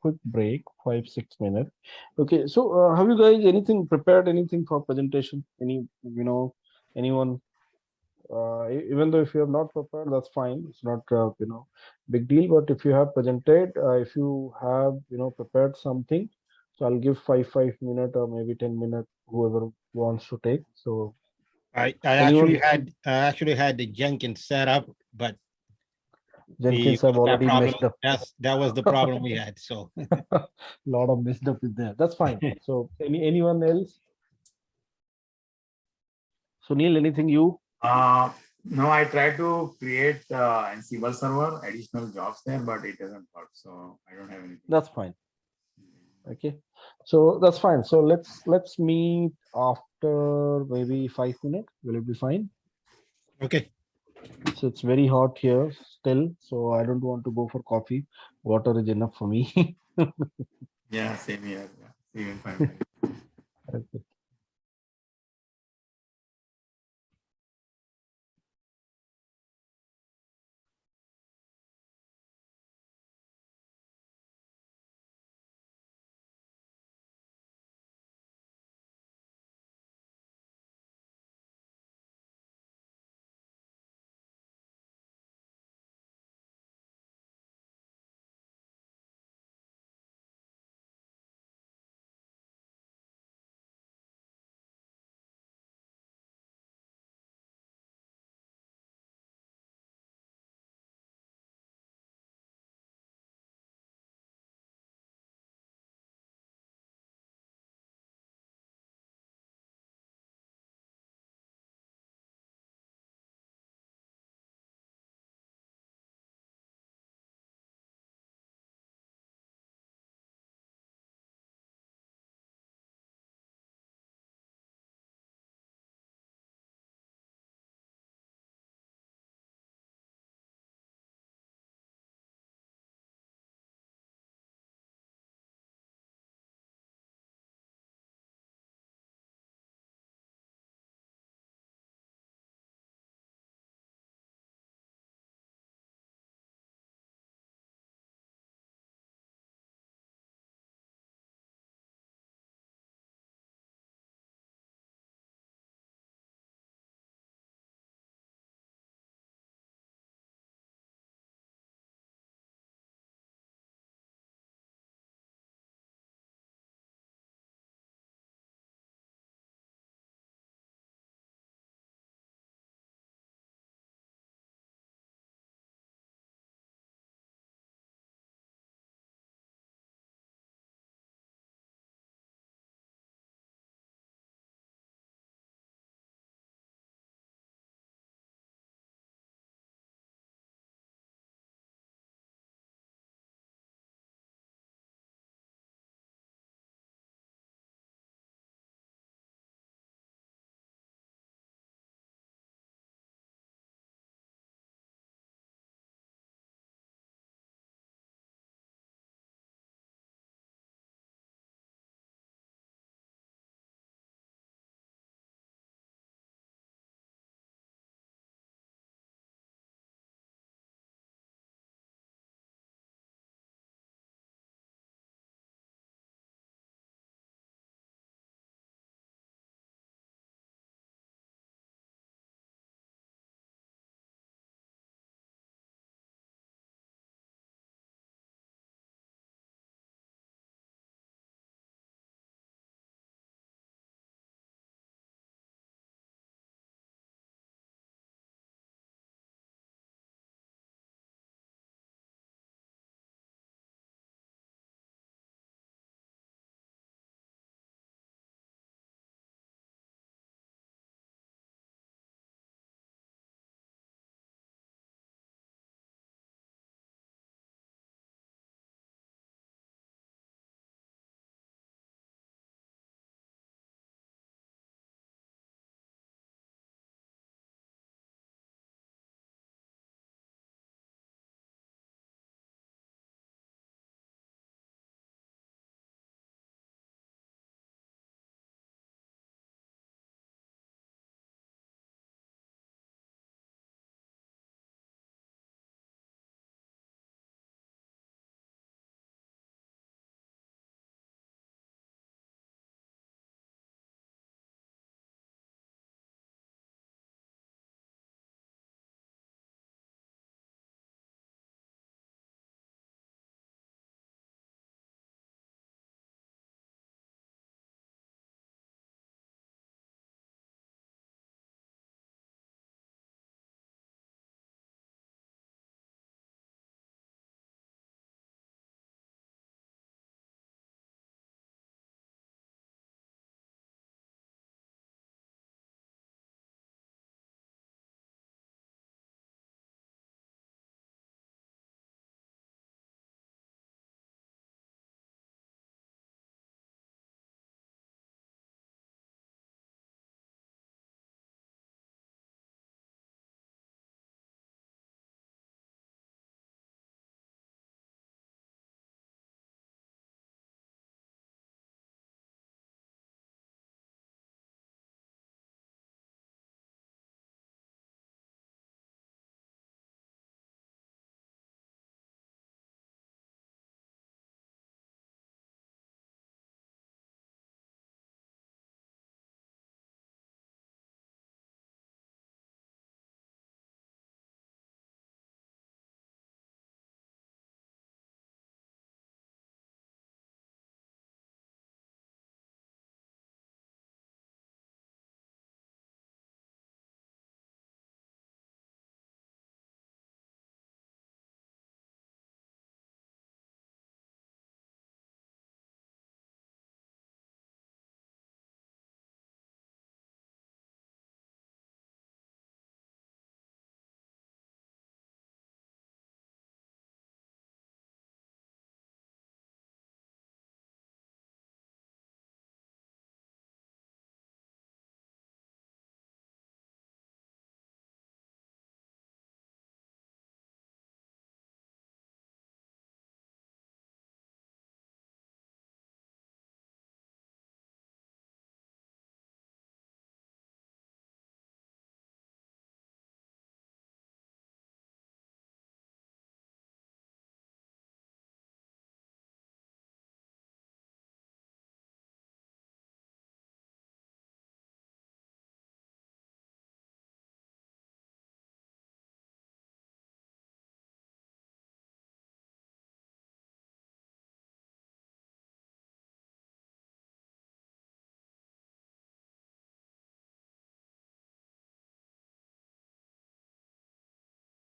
quick break, 5-6 minutes. Okay, so have you guys anything prepared? Anything for presentation? Anyone? Even though if you have not prepared, that's fine. It's not big deal. But if you have presented, if you have prepared something, so I'll give 5 minute or maybe 10 minute, whoever wants to take. So I anyone, actually had the Jenkins set up, but we Jenkins have that already problem. messed up. That was the problem we had. So Lot of messed up is there. That's fine. So anyone else? Sunil, anything you? Uh, no, I tried to create Ansible server, additional jobs there, but it doesn't work. So I don't have anything. That's fine. Okay, so that's fine. So let's meet after maybe 5 minutes. Will it be fine? okay. So it's very hot here still, so I don't want to go for coffee. Water is enough for me. Yeah, same here. Yeah. See you in 5 minutes. Okay.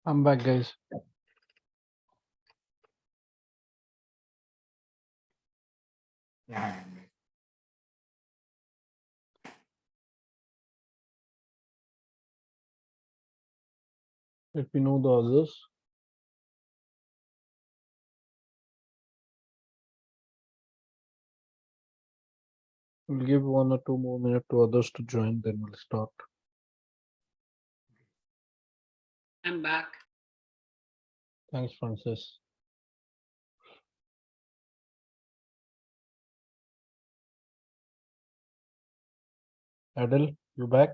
I'm back, guys. Yeah. Let me know the others. We'll give 1 or 2 more minutes to others to join, then we'll start. I'm back. Thanks, Francis. Adel, you back?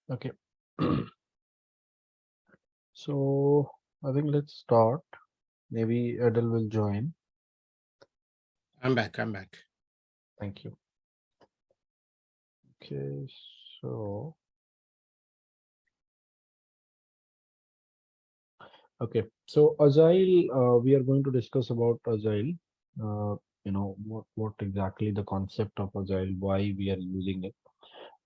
Okay. So I think let's start. Maybe Adel will join. I'm back. I'm back. Thank you. Okay, so okay, so Agile, we are going to discuss about Agile. What exactly the concept of Agile, why we are using it,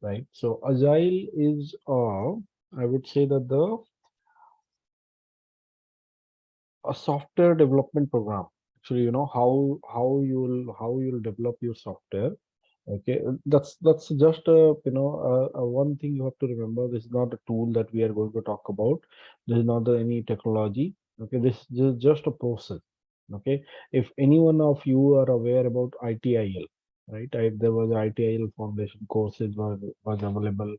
right? So Agile is, I would say that a software development program. Actually, how you'll develop your software. Okay, that's just a one thing you have to remember. This is not a tool that we are going to talk about. This is not any technology. Okay, this is just a process. Okay, if any one of you are aware about ITIL, right? There was ITIL foundation courses was available,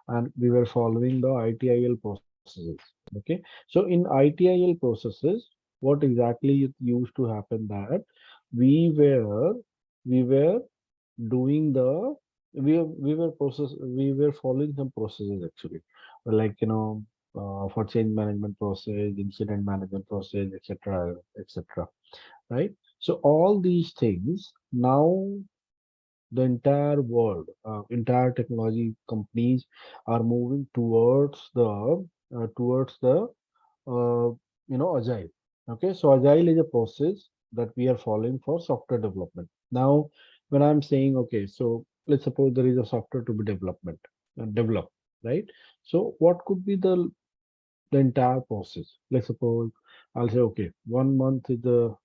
and we were following the ITIL processes. Okay, so in ITIL processes, what exactly it used to happen that we were we were doing the we were following some processes actually, like for change management process, incident management process, etc, right? So all these things now, the entire world, entire technology companies are moving towards the uh, agile. Okay, so agile is a process that we are following for software development. Now when I'm saying, okay, so let's suppose there is a software to be developed, right? So what could be the entire process? Let's suppose I'll say, okay, 1 month is the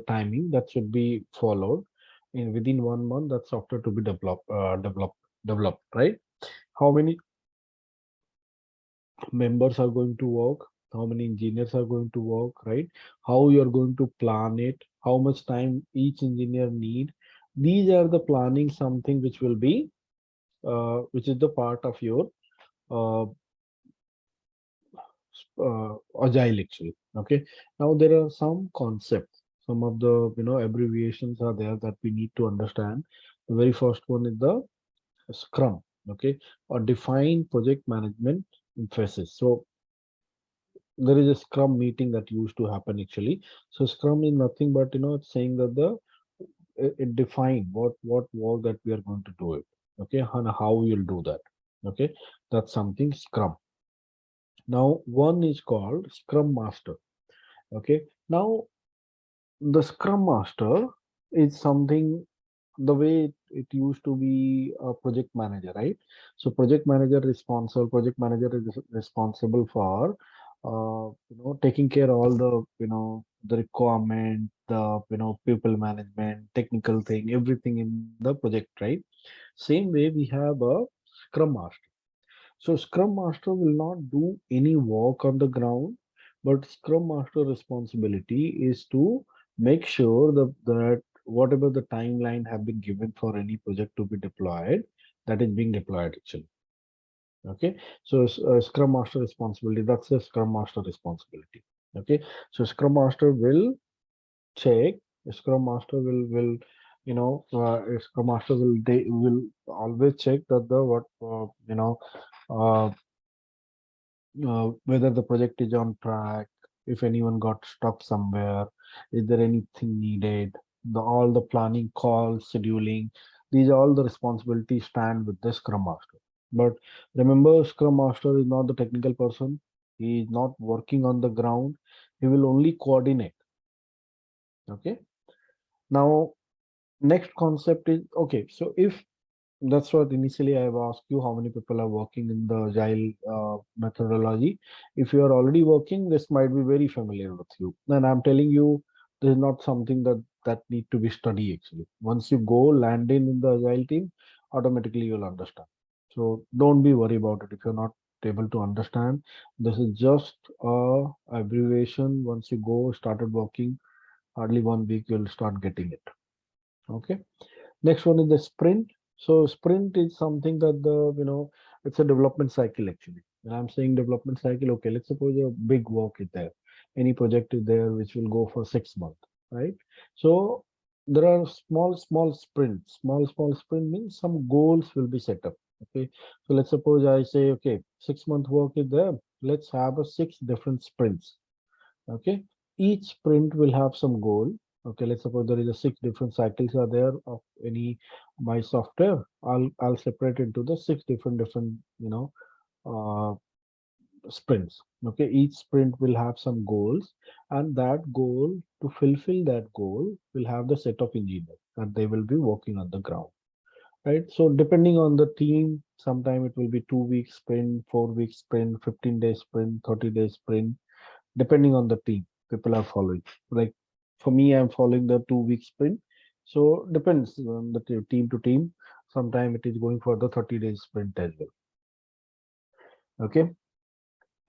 timing that should be followed. In within 1 month, that software to be developed, right? How many members are going to work, how many engineers are going to work, right? How you are going to plan it, how much time each engineer need. These are the planning, something which will be which is the part of your uh, agile actually. Okay, now there are some concepts, some of the abbreviations are there that we need to understand. The very first one is the scrum. Okay, or defined project management emphasis. So there is a scrum meeting that used to happen actually. So scrum is nothing but it's saying that it define what work that we are going to do it. Okay, and how you'll do that. Okay, that's something scrum. Now one is called scrum master. Okay, now the scrum master is something, the way it used to be a project manager, right? So project manager is responsible for taking care all the requirement, the people management, technical thing, everything in the project, right? Same way we have a scrum master. So Scrum Master will not do any work on the ground, but Scrum Master responsibility is to make sure that whatever the timeline have been given for any project to be deployed, that is being deployed actually. Okay, so Scrum Master responsibility, that's a Scrum Master responsibility. Okay, so Scrum Master will check, Scrum Master will Scrum Master they will always check that the what uh, whether the project is on track, if anyone got stuck somewhere, is there anything needed, all the planning, calls, scheduling, these are all the responsibilities stand with the Scrum Master. But remember, Scrum Master is not the technical person. He is not working on the ground. He will only coordinate. Okay. Now, next concept is, okay, so if that's what initially I've asked you, how many people are working in the Agile methodology. If you are already working, this might be very familiar with you. And I'm telling you, this is not something that need to be studied actually. Once you go land in the Agile team, automatically you'll understand. So don't be worried about it if you're not able to understand. This is just a abbreviation. Once you go started working, hardly 1 week you'll start getting it. Okay. Next one is the sprint. So sprint is something that it's a development cycle actually. When I'm saying development cycle, okay, let's suppose a big work is there. Any project is there which will go for 6 months, right? So there are small sprints. Small sprint means some goals will be set up. Okay. So let's suppose I say, okay, 6 month work is there. Let's have a 6 different sprints. Okay, each sprint will have some goal. Okay, let's suppose there is a 6 different cycles are there of any my software. I'll separate into the 6 different uh, sprints. Okay, each sprint will have some goals, and that goal, to fulfill that goal, will have the set of engineers and they will be working on the ground, right? So depending on the team, sometime it will be 2 week sprint, 4 week sprint, 15 day sprint, 30 day sprint, depending on the team people are following. Like for me, I'm following the 2 week sprint. So depends on the team to team. Sometime it is going for the 30 days sprint as well. Okay.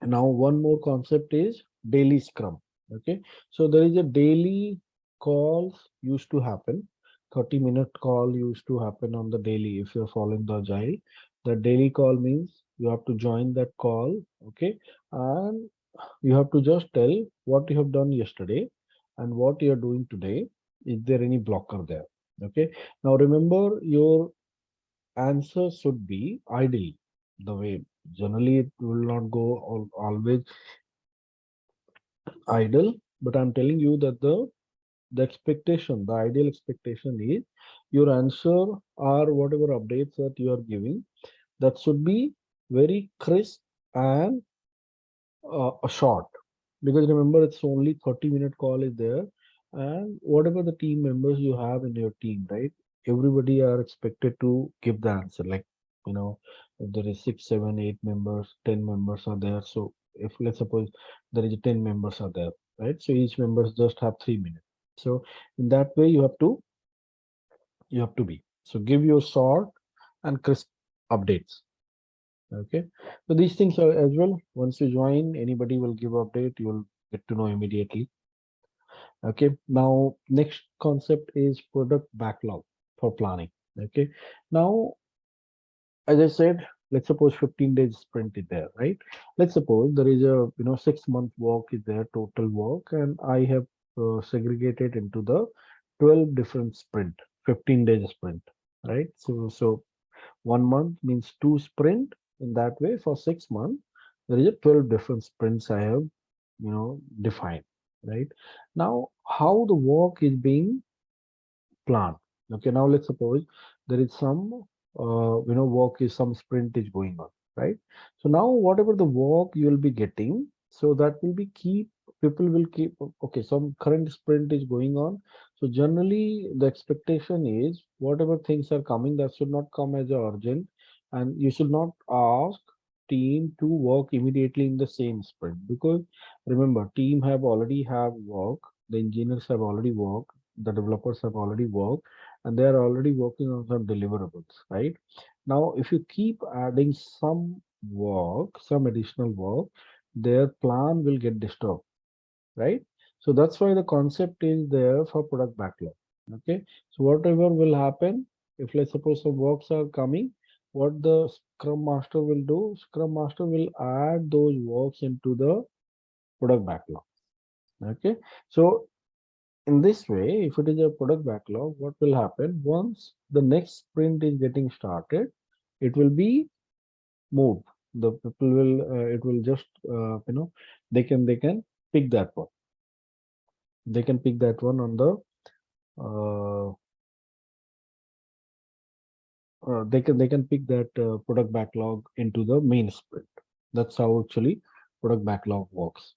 Now one more concept is daily scrum. Okay. So there is a daily calls used to happen. 30-minute call used to happen on the daily if you're following the agile. The daily call means you have to join that call. Okay. And you have to just tell what you have done yesterday and what you are doing today. Is there any blocker there? Okay. Now remember, your answer should be ideally the way. Generally, it will not go always idle, but I'm telling you that the expectation, the ideal expectation is your answer or whatever updates that you are giving, that should be very crisp and a short, because remember it's only 30-minute call is there, and whatever the team members you have in your team, right, everybody are expected to give the answer. Like, if there is 6 7 8 members, 10 members are there, so if let's suppose there is 10 members are there, right, so each members just have 3 minutes. So in that way you have to be, so give your short and crisp updates. Okay, so these things are as well. Once you join, anybody will give update, you'll get to know immediately. Okay, now next concept is product backlog for planning. Okay, now as I said, let's suppose 15 days sprint is there, right? Let's suppose there is a 6 month work is there, total work, and I have segregated into the 12 different sprint, 15 days sprint, right? So 1 month means 2 sprint. In that way, for 6 months, there is a 12 different sprints I have, defined, right? Now, how the work is being planned. Okay, now let's suppose there is some, work is some sprint is going on, right? So now whatever the work you will be getting, so that will be keep, people will keep, okay, some current sprint is going on. So generally the expectation is whatever things are coming, that should not come as a urgent, and you should not ask team to work immediately in the same sprint, because remember, team have already have work, the engineers have already worked, the developers have already worked, and they are already working on some deliverables, right? Now if you keep adding some work, some additional work, their plan will get disturbed, right? So that's why the concept is there for product backlog. Okay, so whatever will happen, if let's suppose some works are coming, what the scrum master will do, scrum master will add those works into the product backlog. Okay, so in this way, if it is a product backlog, what will happen once the next sprint is getting started, it will be moved. The people will, it will just, they can pick that one. They can pick that one on the uh, they can pick that product backlog into the main sprint. That's how actually product backlog works.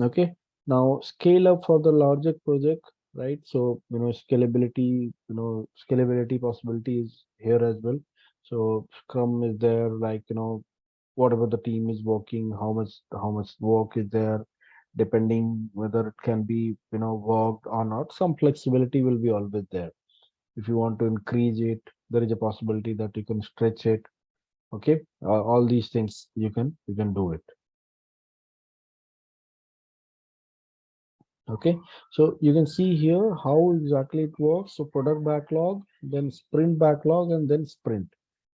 Okay. Now scale up for the larger project, right? So scalability possibility is here as well. So Scrum is there, like whatever the team is working, how much work is there, depending whether it can be worked or not. Some flexibility will be always there. If you want to increase it, there is a possibility that you can stretch it. Okay, all these things you can do it. Okay, so you can see here how exactly it works. So product backlog, then sprint backlog, and then sprint,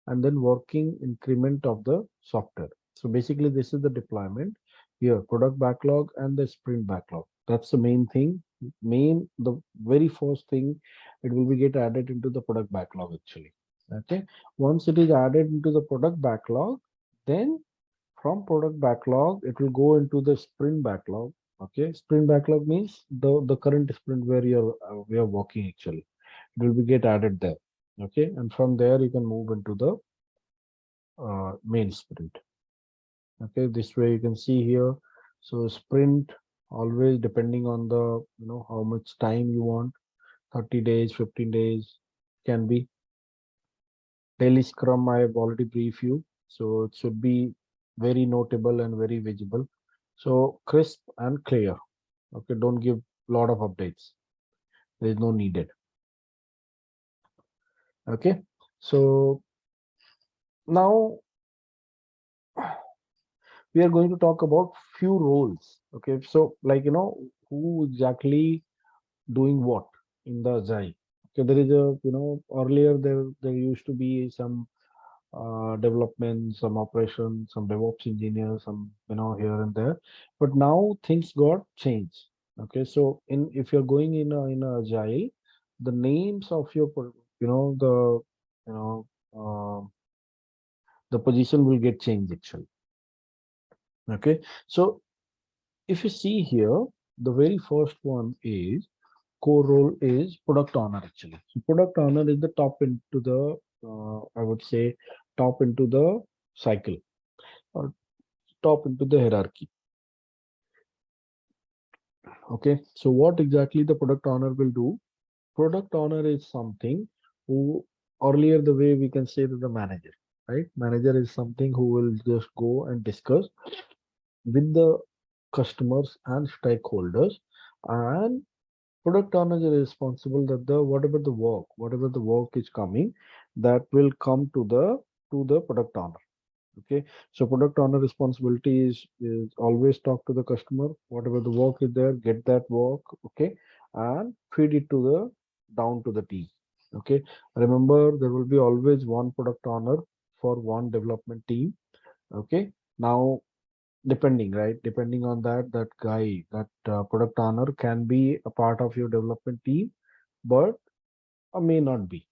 and then working increment of the software. So basically this is the deployment here, product backlog and the sprint backlog. That's the main thing. The very first thing, it will be get added into the product backlog actually. Okay, once it is added into the product backlog, then from product backlog, it will go into the sprint backlog. Okay, sprint backlog means the current sprint where we are working actually. It will be get added there. Okay, and from there you can move into the main sprint. Okay, this way you can see here. So sprint always depending on the how much time you want. 30 days, 15 days can be. Daily Scrum, I have already briefed you, so it should be very notable and very visible. So crisp and clear. Okay, don't give lot of updates. There is no needed. Okay, so now we are going to talk about few roles. Okay, so like who exactly doing what in the Agile. Okay, there is a earlier there used to be some development, some operations, some DevOps engineers, some here and there. But now things got changed. Okay, so if you're going in a Agile, the names of your you know uh, the position will get changed actually. Okay, so if you see here, the very first one is core role is product owner actually. So product owner is the top into the I would say top into the cycle or top into the hierarchy. Okay, so what exactly the product owner will do? Product owner is something who earlier the way we can say that the manager, right? Manager is something who will just go and discuss with the customers and stakeholders, and product owner is responsible that whatever the work is coming, that will come to the product owner. Okay, so product owner responsibility is always talk to the customer, whatever the work is there, get that work. Okay, and feed it to the down to the team. Okay, remember there will be always one product owner for one development team. Okay, now depending on that guy, that product owner can be a part of your development team, but may not be.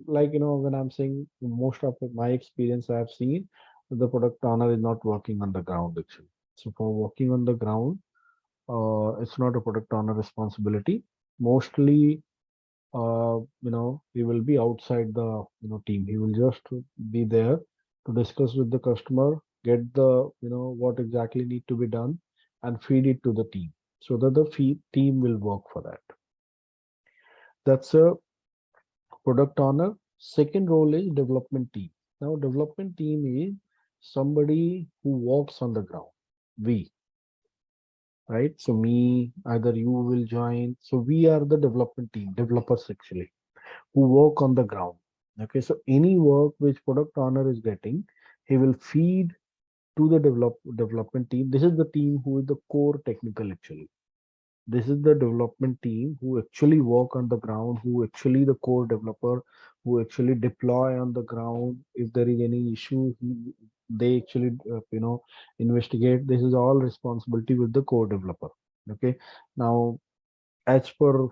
Like when I'm saying, most of my experience I have seen, the product owner is not working on the ground actually. So for working on the ground, it's not a product owner responsibility. Mostly he will be outside the team. He will just be there to discuss with the customer, get the what exactly need to be done, and feed it to the team so that the team will work for that. That's a product owner. Second role is development team. Now development team is somebody who walks on the ground. We, right? So me, either you will join. So we are the development team, developers actually, who work on the ground. Okay, so any work which product owner is getting, he will feed to the development team. This is the team who is the core technical actually. This is the development team who actually work on the ground, who actually the core developer, who actually deploy on the ground. If there is any issue, they actually investigate. This is all responsibility with the core developer. Okay, now as per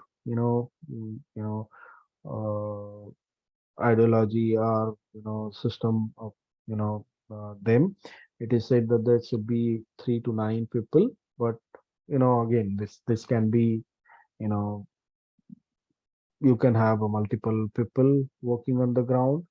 ideology or system of them, It is said that there should be 3 to 9 people, but again, this can be, you know, you can have a multiple people working on the ground.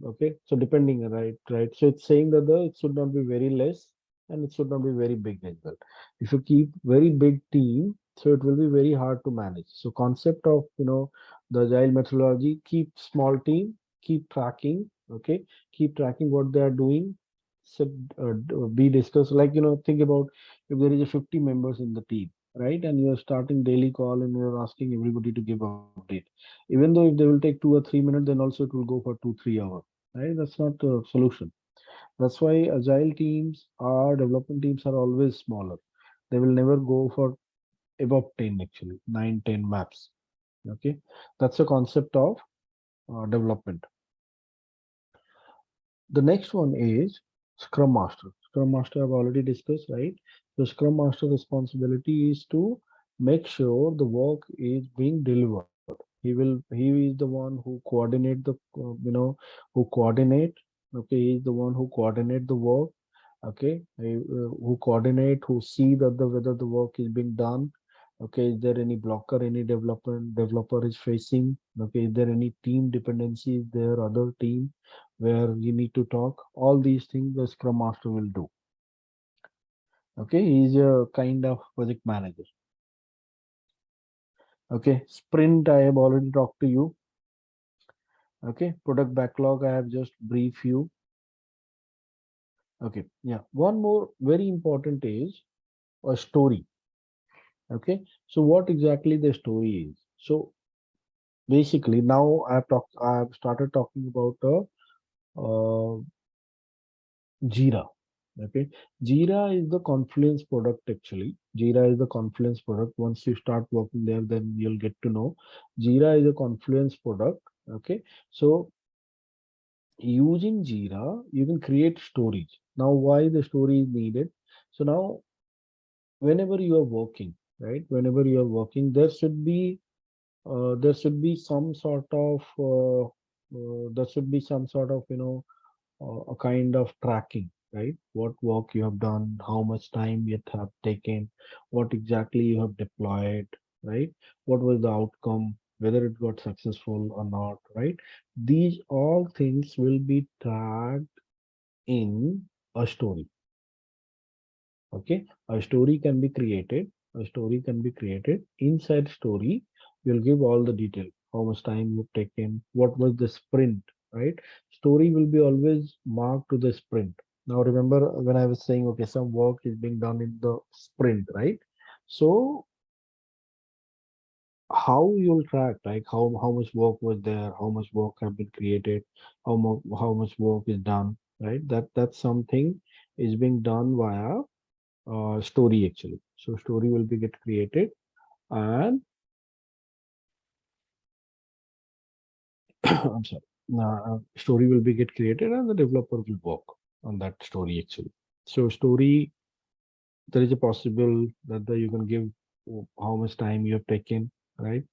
Okay, so depending, right, so it's saying that it should not be very less and it should not be very big as well. If you keep very big team, so it will be very hard to manage. So concept of the agile methodology: keep small team, keep tracking. Okay, keep tracking what they are doing. So be discussed, like think about, if there is a 50 members in the team, right, and you're starting daily call and you're asking everybody to give update, even though if they will take 2 or 3 minutes, then also it will go for 2 3 hours, right? That's not a solution. That's why agile teams or development teams are always smaller. They will never go for above 10, actually 9 10 maps. Okay, that's a concept of development. The next one is Scrum Master. Scrum Master I've already discussed, right? The Scrum Master responsibility is to make sure the work is being delivered. He is the one who coordinate the who coordinate. Okay, he is the one who coordinate the work. Okay, who coordinate, who see that whether the work is being done. Okay, is there any blocker any developer is facing? Okay, is there any team dependency? Is there other team where you need to talk? All these things the Scrum Master will do. Okay, he is a kind of project manager. Okay, sprint I have already talked to you. Okay, product backlog I have just brief you. Okay, yeah, one more very important is a story. Okay, so what exactly the story is? So basically now I've started talking about uh, Jira. Okay, Jira is the Confluence product actually. Jira is the Confluence product. Once you start working there, then you'll get to know Jira is a Confluence product. Okay, so using Jira, you can create stories. Now, why the story is needed? So now, whenever you are working, right? Whenever you are working, there should be some sort of there should be some sort of a kind of tracking, right? What work you have done, how much time it have taken, what exactly you have deployed, right? What was the outcome, whether it got successful or not, right? These all things will be tracked in a story. Okay, a story can be created. A story can be created. Inside story, you'll give all the detail. How much time you've taken, what was the sprint, right? Story will be always marked to the sprint. Now remember when I was saying, okay, some work is being done in the sprint, right? So how you'll track, like how much work was there, how much work have been created, how much work is done, right? That's something is being done via story actually. So story will be get created, and I'm sorry, story will be get created and the developer will work on that story actually. So story, there is a possible that you can give how much time you have taken, right?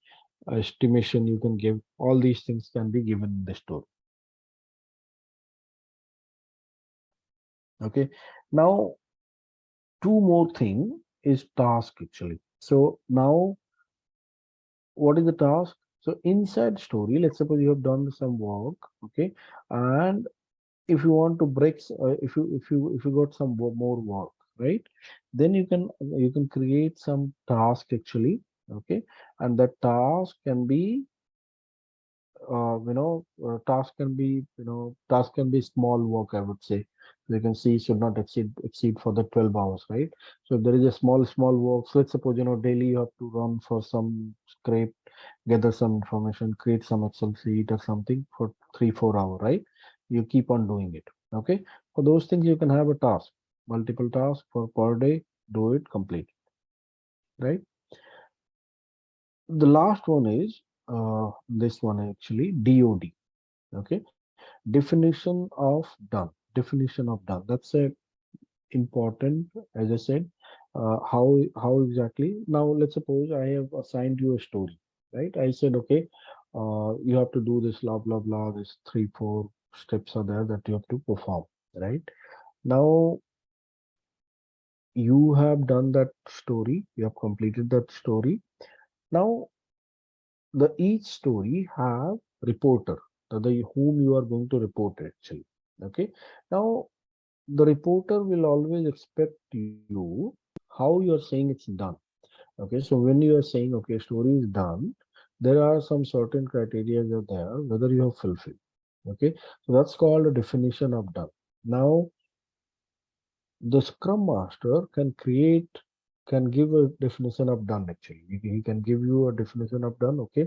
Estimation you can give. All these things can be given in the story. Okay. Now, two more thing is task actually. So now, what is the task? So inside story, let's suppose you have done some work, okay, and if you want to break, if you got some more work, right, then you can create some task actually, okay, and that task can be task can be small work, I would say. So you can see should not exceed for the 12 hours, right? So if there is a small work, so let's suppose daily you have to run for some scrape, gather some information, create some Excel sheet or something for 3 4 hours, right? You keep on doing it. Okay, for those things you can have a task, multiple tasks for per day, do it, complete, right? The last one is this one actually, DOD. Okay, definition of done. Definition of done, that's a important, as I said. How exactly? Now let's suppose I have assigned you a story, right? I said, okay, you have to do this blah blah blah, this 3 4 steps are there that you have to perform, right? Now you have done that story, you have completed that story. Now the each story have reporter, the whom you are going to report actually. Okay. Now the reporter will always expect you how you are saying it's done. Okay, so when you are saying okay, story is done, there are some certain criteria are there whether you have fulfilled. Okay, so that's called a definition of done. Now the scrum master can give a definition of done actually. He can give you a definition of done. Okay,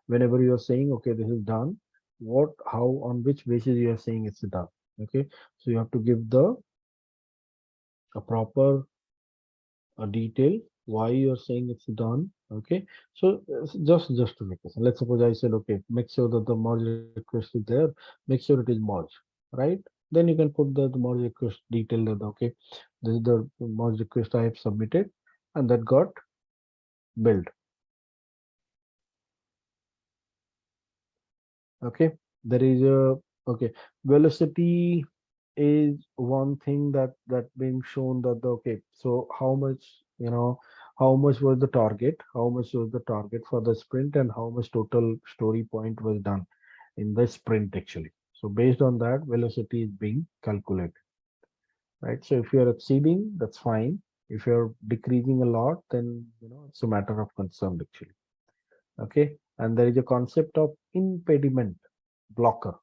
whenever you are saying okay, this is done, what, how, on which basis you are saying it's done. Okay, so you have to give the a proper a detail why you're saying it's done. Okay, so just to make this, let's suppose I said okay, make sure that the merge request is there, make sure it is merge, right? Then you can put the merge request detail that okay, this is the merge request I have submitted and that got built. Okay, there is a okay, velocity is one thing that being shown that the okay, so how much, you know, how much was the target, how much was the target for the sprint, and how much total story point was done in the sprint actually. So based on that, velocity is being calculated, right? So if you're exceeding, that's fine. If you're decreasing a lot, then it's a matter of concern actually. Okay, and there is a concept of impediment blocker.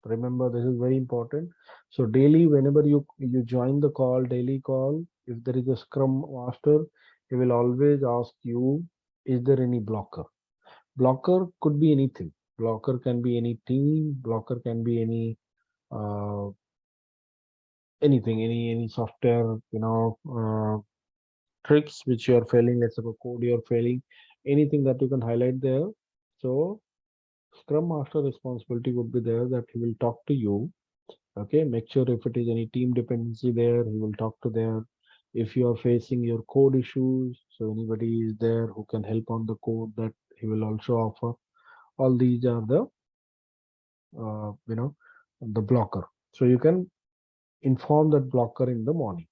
Remember, this is very important. So daily, whenever you join the call, daily call, if there is a scrum master, he will always ask you, is there any blocker? Blocker could be anything. Blocker can be any team, blocker can be any uh, anything, any software, tricks which you are failing, let's say code you are failing, anything that you can highlight there. So scrum master responsibility would be there that he will talk to you. Okay, make sure if it is any team dependency there, he will talk to there. If you are facing your code issues, so anybody is there who can help on the code, that he will also offer. All these are the uh, you know the blocker. So you can inform that blocker in the morning.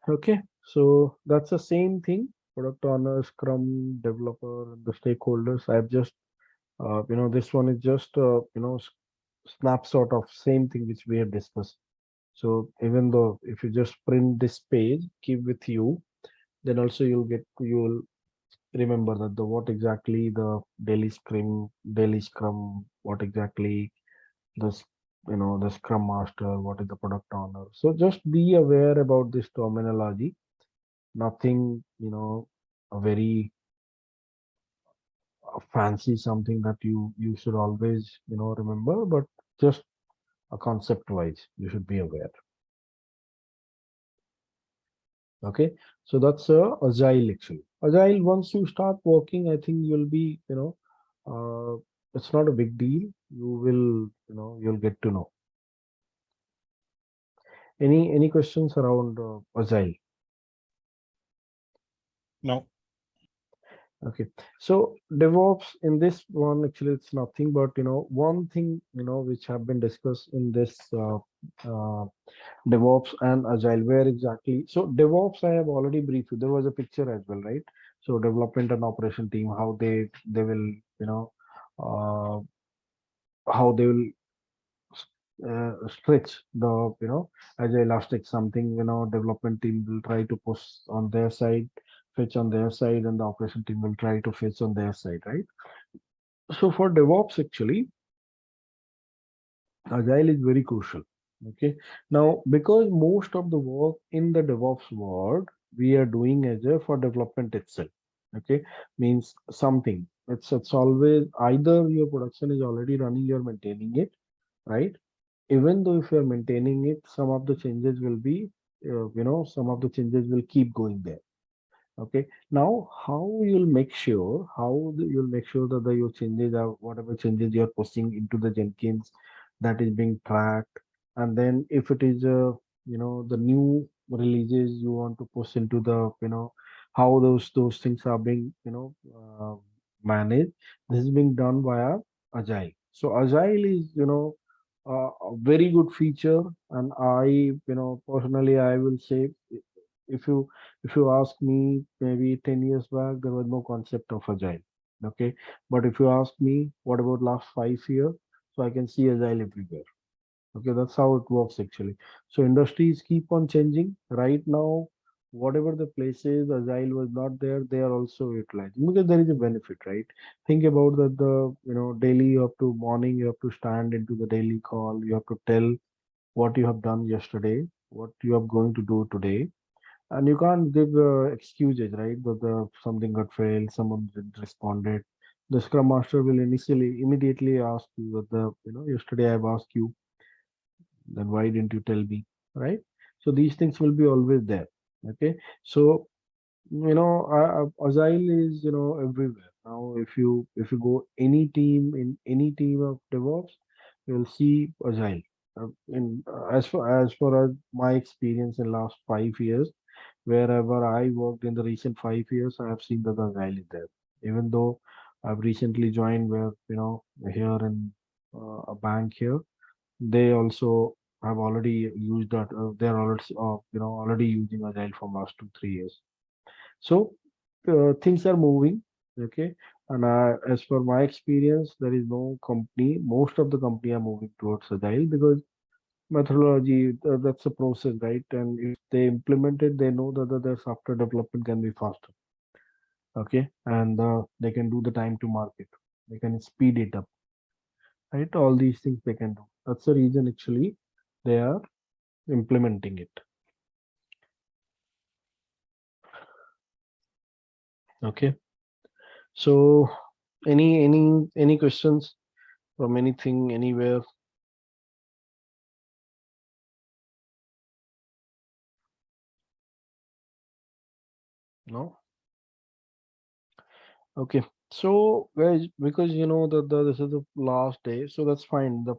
Okay, so that's the same thing. Product owner, Scrum, developer, and the stakeholders. I've just this one is just snapshot of same thing which we have discussed. So even though if you just print this page, keep with you, then also you'll remember that the what exactly the daily scrum, what exactly the the scrum master, what is the product owner. So just be aware about this terminology. Nothing, a very fancy something that you should always remember, but just a concept wise you should be aware. Okay, so that's agile actually. Agile, once you start working, I think you'll be it's not a big deal. You will you'll get to know. Any questions around agile? No. Okay, so DevOps in this one actually it's nothing but one thing which have been discussed in this uh, DevOps and Agile. Where exactly? So DevOps I have already briefed you. There was a picture as well, right? So development and operation team, how they will uh, how they will stretch the as elastic something development team will try to push on their side, fetch on their side, and the operation team will try to fetch on their side, right? So for DevOps actually agile is very crucial. Okay, now because most of the work in the DevOps world we are doing as a for development itself. Okay, means something, it's always either your production is already running, you're maintaining it, right? Even though if you're maintaining it, some of the changes will be some of the changes will keep going there. Okay, now how you'll make sure that your changes are whatever changes you're pushing into the Jenkins, that is being tracked. And then if it is the new releases you want to push into the how those things are being managed. This is being done via agile. So agile is a very good feature. And I, personally, I will say, if you if you ask me, maybe 10 years back, there was no concept of agile. Okay, but if you ask me, what about last 5 years? So I can see agile everywhere. Okay, that's how it works actually. So industries keep on changing. Right now, whatever the places agile was not there, they are also utilizing because there is a benefit, right? Think about that the daily you have to morning you have to stand into the daily call. You have to tell what you have done yesterday, what you are going to do today, and you can't give excuses, right? That the something got failed, someone didn't responded. The scrum master will initially immediately ask you that the yesterday I've asked you, then why didn't you tell me, right? So these things will be always there. Okay, so agile is everywhere now. If you go any team in any team of DevOps, you'll see agile. As far as my experience in last 5 years, wherever I worked in the recent 5 years, I have seen that agile is there. Even though I've recently joined where here in a bank here, they also have already used that. They're already already using agile from last 2 3 years. So things are moving. Okay, and as per my experience, there is no company. Most of the company are moving towards agile because methodology, that's a process, right? And if they implement it, they know that their software development can be faster. Okay, and they can do the time to market. They can speed it up, right? All these things they can do. That's the reason actually they are implementing it. Okay, so any questions from anything anywhere? No. Okay, so guys, because this is the last day, so that's fine. The